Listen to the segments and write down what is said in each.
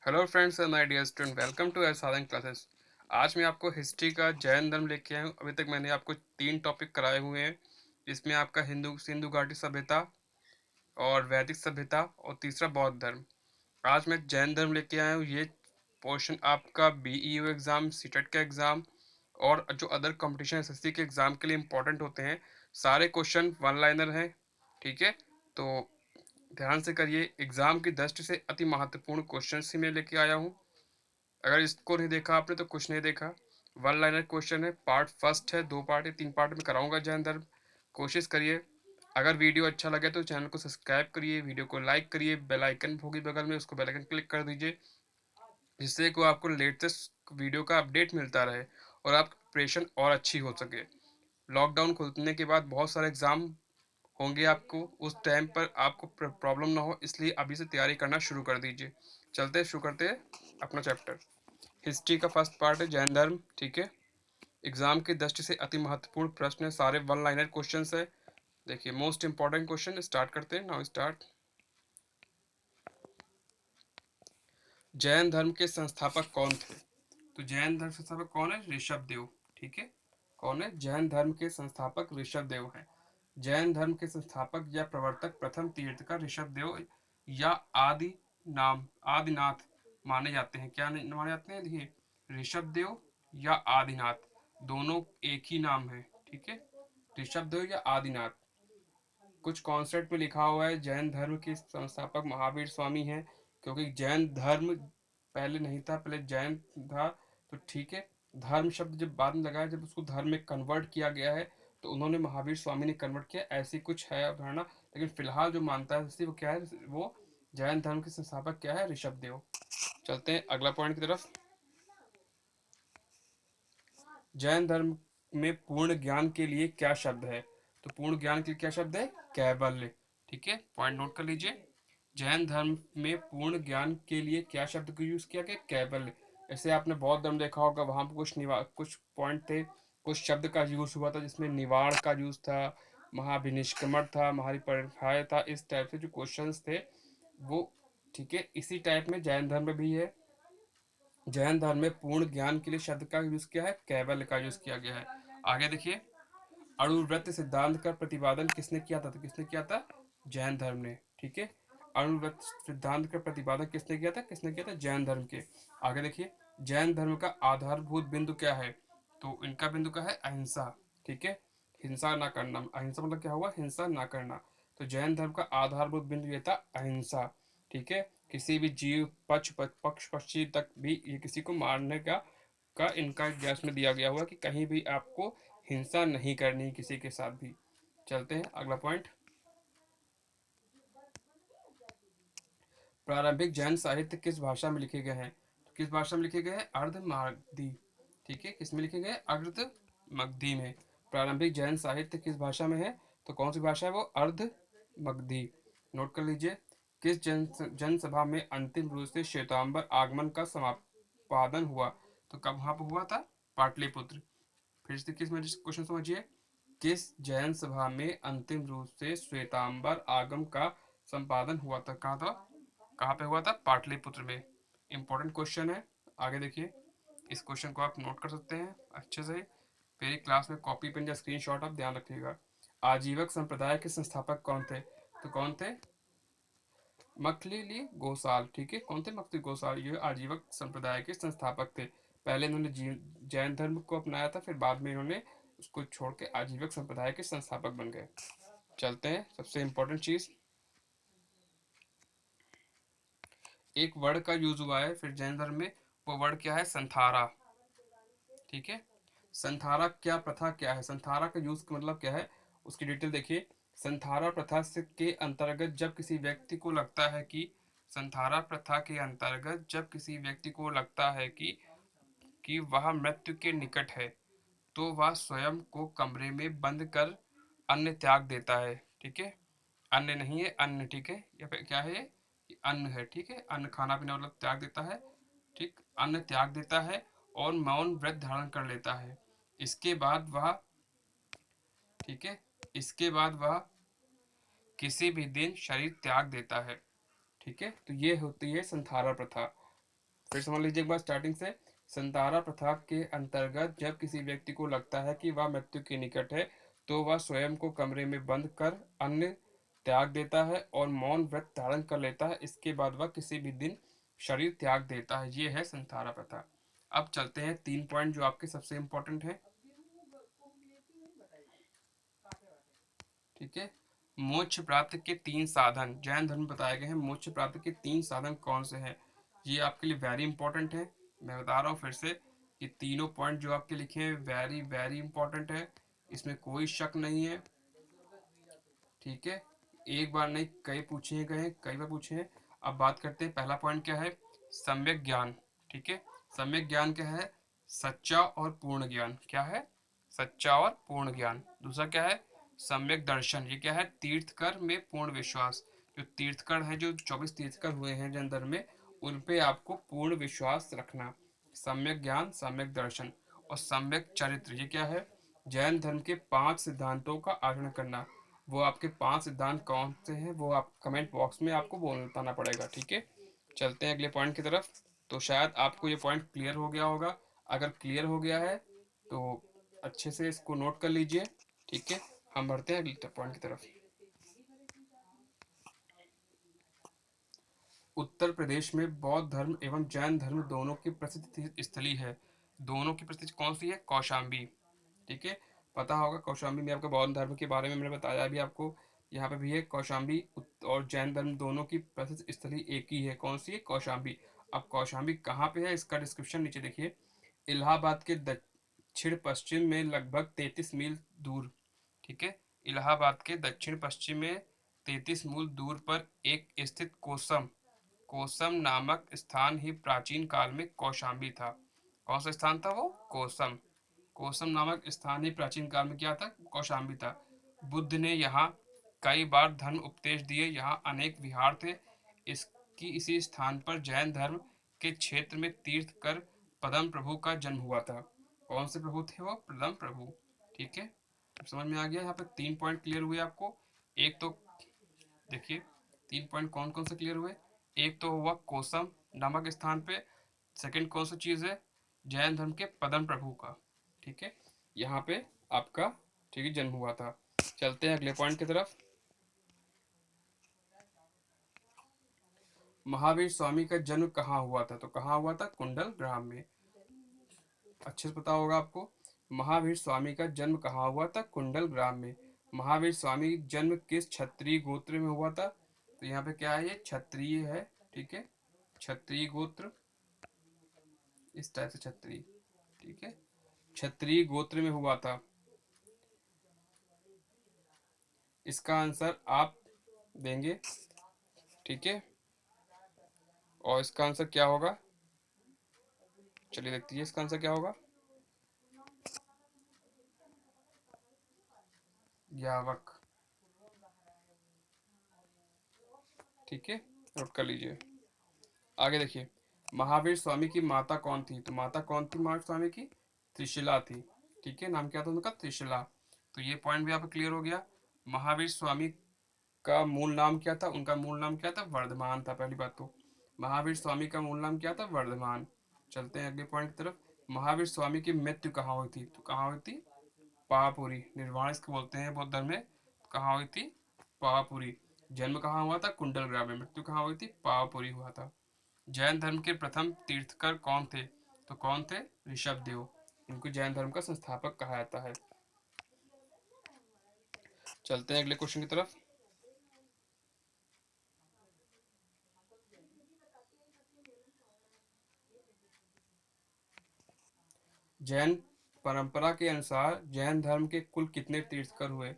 Hello friends and my dear student, welcome to Sadhan classes. आज मैं आपको हिस्ट्री का जैन धर्म लेके आया हूँ। अभी तक मैंने आपको 3 टॉपिक कराए हुए हैं, जिसमें आपका हिंदू सिंधु घाटी सभ्यता और वैदिक सभ्यता और तीसरा बौद्ध धर्म। आज मैं जैन धर्म लेके आया हूँ। ये पोर्शन आपका बीईओ एग्ज़ाम, सीटेट का एग्ज़ाम और जो अदर कंपटीशन एसएससी के एग्ज़ाम के लिए इम्पोर्टेंट होते हैं। सारे क्वेश्चन वन लाइनर हैं, ठीक है। तो ध्यान से करिए। एग्जाम की दृष्टि से अति महत्वपूर्ण क्वेश्चन ही मैं लेके आया हूँ। अगर इसको नहीं देखा आपने तो कुछ नहीं देखा। वन लाइनर क्वेश्चन है, पार्ट फर्स्ट है, 2 पार्ट है, 3 पार्ट में कराऊंगा जैन धर्म। कोशिश करिए। अगर वीडियो अच्छा लगे तो चैनल को सब्सक्राइब करिए, वीडियो को लाइक करिए, बेल आइकन होगी बगल में, उसको बेल आइकन क्लिक कर दीजिए, जिससे कि आपको लेटेस्ट वीडियो का अपडेट मिलता रहे और आपकी प्रिपरेशन और अच्छी हो सके। लॉकडाउन खुलने के बाद बहुत सारे एग्ज़ाम होंगे आपको, उस टाइम पर आपको प्रॉब्लम ना हो, इसलिए अभी से तैयारी करना शुरू कर दीजिए। चलते शुरू करते हैं अपना चैप्टर। हिस्ट्री का फर्स्ट पार्ट है जैन धर्म, ठीक है। एग्जाम की दृष्टि से अति महत्वपूर्ण प्रश्न है, सारे वन लाइनर क्वेश्चंस है। देखिए मोस्ट इंपॉर्टेंट क्वेश्चन स्टार्ट करते हैं। Now start. जैन धर्म के संस्थापक कौन थे? तो जैन धर्म संस्थापक कौन है? ऋषभ देव, ठीक है। कौन है? जैन धर्म के संस्थापक ऋषभ देव हैं। जैन धर्म के संस्थापक या प्रवर्तक प्रथम तीर्थंकर ऋषभ देव या आदिनाथ माने जाते हैं। क्या माने जाते हैं? देखिए, ऋषभ देव या आदिनाथ दोनों एक ही नाम है, ठीक है। ऋषभ देव या आदिनाथ। कुछ कॉन्सेप्ट में लिखा हुआ है जैन धर्म के संस्थापक महावीर स्वामी हैं, क्योंकि जैन धर्म पहले नहीं था, पहले जैन था। तो ठीक है, धर्म शब्द जब बाद में लगाया, जब उसको धर्म में कन्वर्ट किया गया है, तो उन्होंने महावीर स्वामी ने कन्वर्ट किया, ऐसी कुछ है अवधारणा। लेकिन फिलहाल जो मानता है वो क्या है? वो जैन धर्म के संस्थापक क्या है? ऋषभ देव। चलते हैं अगला पॉइंट की तरफ। जैन धर्म में पूर्ण ज्ञान के लिए क्या शब्द है? तो पूर्ण ज्ञान के लिए क्या शब्द है? कैवल्य, ठीक है। पॉइंट नोट कर लीजिए। जैन धर्म में पूर्ण ज्ञान के लिए क्या शब्द को यूज किया गया? कैवल्य। ऐसे आपने बौद्ध धर्म देखा होगा, वहां पर कुछ पॉइंट थे, कुछ शब्द का यूज हुआ था, जिसमें निवाड़ का यूज था, महाभिनिष्क्रमण था, महापरिहाय था। इस टाइप से जो क्वेश्चंस थे वो, ठीक है, इसी टाइप में जैन धर्म में भी है। जैन धर्म में पूर्ण ज्ञान के लिए शब्द का यूज किया है? कैवल्य का यूज किया गया है। आगे देखिए, अणुव्रत सिद्धांत का प्रतिपादन किसने किया था? तो किसने किया था? जैन धर्म ने, ठीक है। अणुव्रत सिद्धांत का प्रतिपादन किसने किया था? किसने किया था? जैन धर्म के। आगे देखिए, जैन धर्म का आधारभूत बिंदु क्या है? तो इनका बिंदु क्या है? अहिंसा, ठीक है। हिंसा ना करना। अहिंसा मतलब क्या हुआ? हिंसा ना करना। तो जैन धर्म का आधारभूत बिंदु ये था अहिंसा, ठीक है। किसी भी जीव, पक्ष पक्षी तक भी ये किसी को मारने का इनका इतिहास में दिया गया हुआ कि कहीं भी आपको हिंसा नहीं करनी किसी के साथ भी। चलते हैं अगला पॉइंट। प्रारंभिक जैन साहित्य किस भाषा में लिखे गए हैं? तो किस भाषा में लिखे गए हैं? अर्ध मगधी, ठीक है। किसमें लिखे गए? अर्ध मगधी में। प्रारंभिक जैन साहित्य किस भाषा में है? तो कौन सी भाषा है वो? अर्ध मगधी। नोट कर लीजिए। किस जनसभा में अंतिम रूप से श्वेतांबर आगमन का समापादन हुआ? तो कब वहां पर हुआ था? पाटलिपुत्र। फिर से किस में क्वेश्चन समझिए। किस जैन सभा में अंतिम रूप से श्वेतांबर आगम का संपादन हुआ था? कहा था? कहाँ पे हुआ था? पाटलिपुत्र में। इंपॉर्टेंट क्वेश्चन है। आगे देखिए, इस क्वेश्चन को आप नोट कर सकते हैं अच्छे से। मेरी क्लास में कॉपी पेन या स्क्रीनशॉट आप ध्यान रखिएगा। आजीवक संप्रदाय के संस्थापक कौन थे? तो कौन थे? मखलिली गोसाल, ठीक है। कौन थे? मखलिली गोसाल, ये आजीवक संप्रदाय के संस्थापक थे। पहले इन्होंने जैन धर्म को अपनाया था, फिर बाद में इन्होंने उसको छोड़ के आजीवक संप्रदाय के संस्थापक बन गए। चलते हैं सबसे इम्पोर्टेंट चीज, एक वर्ड का यूज हुआ है फिर जैन धर्म में, वो वर्ड क्या है? संथारा, ठीक है। संथारा क्या प्रथा क्या है? संथारा का यूज का मतलब क्या है, उसकी डिटेल देखिए। संथारा प्रथा से के अंतर्गत जब किसी व्यक्ति को लगता है कि संथारा प्रथा के अंतर्गत जब किसी व्यक्ति को लगता है कि वह मृत्यु के निकट है, तो वह स्वयं को कमरे में बंद कर अन्न त्याग देता है, ठीक है। अन्न नहीं है, अन्न, ठीक है। या फिर क्या है ये? अन्न है, ठीक है। अन्न खाना पीना मतलब त्याग देता है, ठीक। अन्न त्याग देता है और मौन व्रत धारण कर लेता है। इसके बाद वह, ठीक है, इसके बाद वह किसी भी दिन शरीर त्याग देता है, ठीक है। तो ये होती है संथारा प्रथा। फिर समझ लीजिए एक बार स्टार्टिंग से। संतारा प्रथा के अंतर्गत जब किसी व्यक्ति को लगता है कि वह मृत्यु के निकट है, तो वह स्वयं को कमरे में बंद कर अन्न त्याग देता है और मौन व्रत धारण कर लेता है। इसके बाद वह किसी भी दिन शरीर त्याग देता है। ये है संतारा प्रथा। अब चलते हैं 3 पॉइंट जो आपके सबसे इम्पोर्टेंट है। ठीक है। मोक्ष प्राप्ति के 3 साधन जैन धर्म में बताए गए हैं। मोक्ष प्राप्ति के 3 साधन कौन से हैं, ये आपके लिए वेरी इंपॉर्टेंट है। मैं बता रहा हूँ फिर से कि तीनों पॉइंट जो आपके लिखे हैं वेरी वेरी इंपॉर्टेंट है, इसमें कोई शक नहीं है। ठीक है। एक बार नहीं, कई पूछे गए हैं, कई बार पूछे हैं। अब बात करते हैं, पहला पॉइंट क्या है, सम्यक ज्ञान। ठीक है। सम्यक ज्ञान क्या है, सच्चा और पूर्ण ज्ञान। क्या है, सच्चा और पूर्ण ज्ञान। दूसरा क्या है, सम्यक दर्शन। ये क्या है, तीर्थकर में पूर्ण विश्वास। जो तीर्थकर हैं, जो 24 तीर्थकर हुए हैं जैन धर्म में, उन पे आपको पूर्ण विश्वास रखना। सम्यक ज्ञान, सम्यक दर्शन और सम्यक चरित्र। ये क्या है, जैन धर्म के 5 सिद्धांतों का आचरण करना। वो आपके 5 सिद्धांत कौन से हैं, वो आप कमेंट बॉक्स में आपको बताना पड़ेगा। ठीक है। चलते हैं अगले पॉइंट की तरफ। तो शायद आपको ये पॉइंट क्लियर हो गया होगा। अगर क्लियर हो गया है तो अच्छे से इसको नोट कर लीजिए। ठीक है। हम बढ़ते हैं अगले पॉइंट की तरफ। उत्तर प्रदेश में बौद्ध धर्म एवं जैन धर्म दोनों की प्रसिद्ध तीर्थस्थली है। दोनों की प्रसिद्ध कौन सी है, कौशाम्बी। ठीक है। पता होगा कौशाम्बी में आपको बौद्ध धर्म के बारे में मैंने बताया भी आपको। यहाँ पे भी है कौशाम्बी। और जैन धर्म दोनों की प्रसिद्ध स्थली एक ही है, कौन सी है, कौशाम्बी। अब कौशाम्बी कहाँ पे है, इसका डिस्क्रिप्शन नीचे देखिए। इलाहाबाद के दक्षिण पश्चिम में लगभग 33 मील दूर। ठीक है। इलाहाबाद के दक्षिण पश्चिम में 33 मील दूर पर एक स्थित कोसम कोसम नामक स्थान ही प्राचीन काल में कौशाम्बी था। कौन सा स्थान था वो, कोसम। कोसम नामक स्थान ही प्राचीन काल में क्या था, कौशाम्बी था। बुद्ध ने यहाँ कई बार धर्म उपदेश दिए। यहाँ अनेक विहार थे। इसी स्थान पर जैन धर्म के क्षेत्र में तीर्थ कर पदम प्रभु का जन्म हुआ था। कौन से प्रभु थे वो, पदम प्रभु। ठीक है। समझ में आ गया। यहाँ पे 3 पॉइंट क्लियर हुए आपको। एक तो देखिए 3 पॉइंट कौन कौन से क्लियर हुए। एक तो हुआ कोसम नामक स्थान पे। सेकंड कौन सा चीज है, जैन धर्म के पदम प्रभु का। ठीक है। यहाँ पे आपका ठीक है जन्म हुआ था। चलते हैं अगले पॉइंट की तरफ। महावीर स्वामी का जन्म कहाँ हुआ था, तो कहाँ हुआ था, कुंडल ग्राम में। अच्छे से पता होगा आपको। महावीर स्वामी का जन्म कहाँ हुआ था, कुंडल ग्राम में। महावीर स्वामी जन्म किस क्षत्रिय गोत्र में हुआ था, तो यहाँ पे क्या है, ये क्षत्रिय है। ठीक है। क्षत्रिय गोत्र, इस टाइप से क्षत्रिय। ठीक है। क्षत्रिय गोत्र में हुआ था। इसका आंसर आप देंगे। ठीक है। और इसका आंसर क्या होगा, चलिए देखते हैं इसका आंसर क्या होगा, यावक। ठीक है। नोट कर लीजिए। आगे देखिए, महावीर स्वामी की माता कौन थी, तो माता कौन थी महावीर स्वामी की, त्रिशिला थी। ठीक है। नाम क्या था उनका, त्रिशिला। तो ये पॉइंट भी आपको क्लियर हो गया। महावीर स्वामी का मूल नाम क्या था, उनका मूल नाम क्या था, वर्धमान था। पहली बात तो महावीर स्वामी का मूल नाम क्या था, वर्धमान। चलते हैं अगले पॉइंट की तरफ। महावीर स्वामी की मृत्यु कहाँ हुई थी, तो कहाँ हुई थी, पावापुरी। निर्वाण इसको बोलते हैं बौद्ध धर्म में। कहाँ हुई थी, पावापुरी। जन्म कहाँ हुआ था, कुंडल ग्राम में। मृत्यु कहाँ हुई थी, पावापुरी हुआ था। जैन धर्म के प्रथम तीर्थकर कौन थे, तो कौन थे, ऋषभ देव। इनको जैन धर्म का संस्थापक कहा जाता है। चलते हैं अगले क्वेश्चन की तरफ। जैन परंपरा के अनुसार जैन धर्म के कुल कितने तीर्थकर हुए,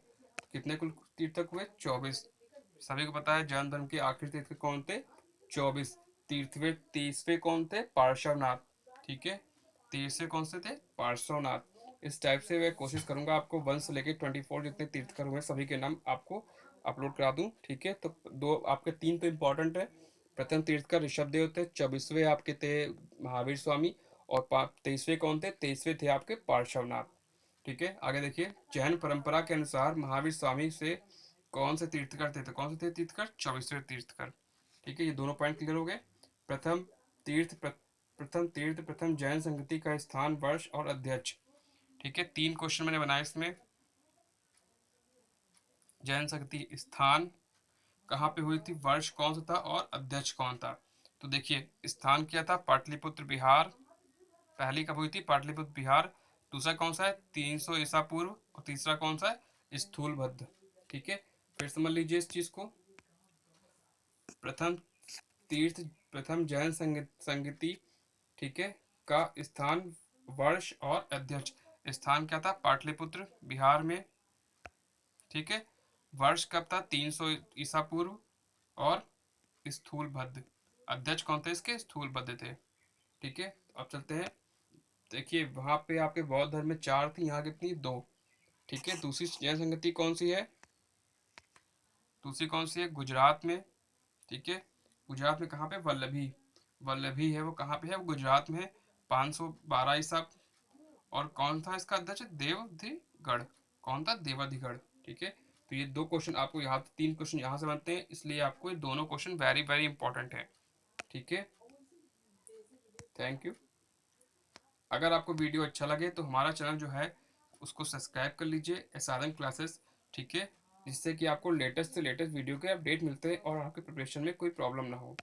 कितने कुल तीर्थक हुए, 24। सभी को पता है जैन धर्म के आखिरी तीर्थकर कौन थे, 24। तीर्थवे 30वें कौन थे, पार्श्वनाथ। ठीक है। 30वें कौन से थे, पार्श्वनाथ। इस टाइप से मैं कोशिश करूंगा आपको 1 से लेकर 24 जितने तीर्थकर हुए सभी के नाम आपको अपलोड करा दूं। ठीक है। तो दो आपके 3 तो इम्पोर्टेंट है। प्रथम तीर्थकर ऋषभ देव थे, 24वें आपके थे महावीर स्वामी, और 23वें कौन थे, 23वें थे आपके पार्श्वनाथ। ठीक है। आगे देखिए, जैन परंपरा के अनुसार महावीर स्वामी से कौन से तीर्थकर थे, तो कौन से थे तीर्थकर, 24वें तीर्थकर। ठीक है। ये दोनों पॉइंट क्लियर हो गए। प्रथम तीर्थ प्रथम तीर्थ, प्रथम जैन संगति का स्थान, वर्ष और अध्यक्ष। ठीक है, 3 क्वेश्चन मैंने बनाए इसमें। जैन संगति स्थान कहाँ पे हुई थी, वर्ष कौन सा था और अध्यक्ष कौन था। तो देखिए, स्थान क्या था, पाटलिपुत्र बिहार। पहली कब हुई थी, पाटलिपुत्र बिहार। दूसरा कौन सा है, 300 ईसा पूर्व। और तीसरा कौन सा है, स्थूलभद्र। ठीक है, फिर समझ लीजिए इस चीज को। प्रथम तीर्थ, प्रथम जैन संगति, ठीक है, का स्थान, वर्ष और अध्यक्ष। स्थान क्या था, पाटलिपुत्र बिहार में। ठीक है, वर्ष कब था, 300 ईसा पूर्व। और स्थूलभद्र, अध्यक्ष कौन थे इसके, स्थूलभद्र थे। ठीक है, अब चलते हैं। देखिए, वहां पे आपके बौद्ध धर्म में 4 थी, यहाँ कितनी, 2। ठीक है, दूसरी जैन संगति कौन सी है, दूसरी कौन सी है, गुजरात में। ठीक है, गुजरात में कहाँ पे, वल्लभी, वल्लभी है वो, कहाँ पे है वो, गुजरात में है। 512 ईसा। और कौन था इसका अध्यक्ष, देवधिगढ़। कौन था, देवाधिगढ़। ठीक है, तो ये 2 क्वेश्चन आपको यहाँ, 3 क्वेश्चन यहाँ से बनते हैं, इसलिए आपको ये दोनों क्वेश्चन वेरी वेरी इंपॉर्टेंट है। ठीक है, थैंक यू। अगर आपको वीडियो अच्छा लगे तो हमारा चैनल जो है उसको सब्सक्राइब कर लीजिए, एसादन क्लासेस। ठीक है, जिससे कि आपको लेटेस्ट से लेटेस्ट वीडियो के अपडेट मिलते हैं और आपके प्रिपरेशन में कोई प्रॉब्लम ना हो।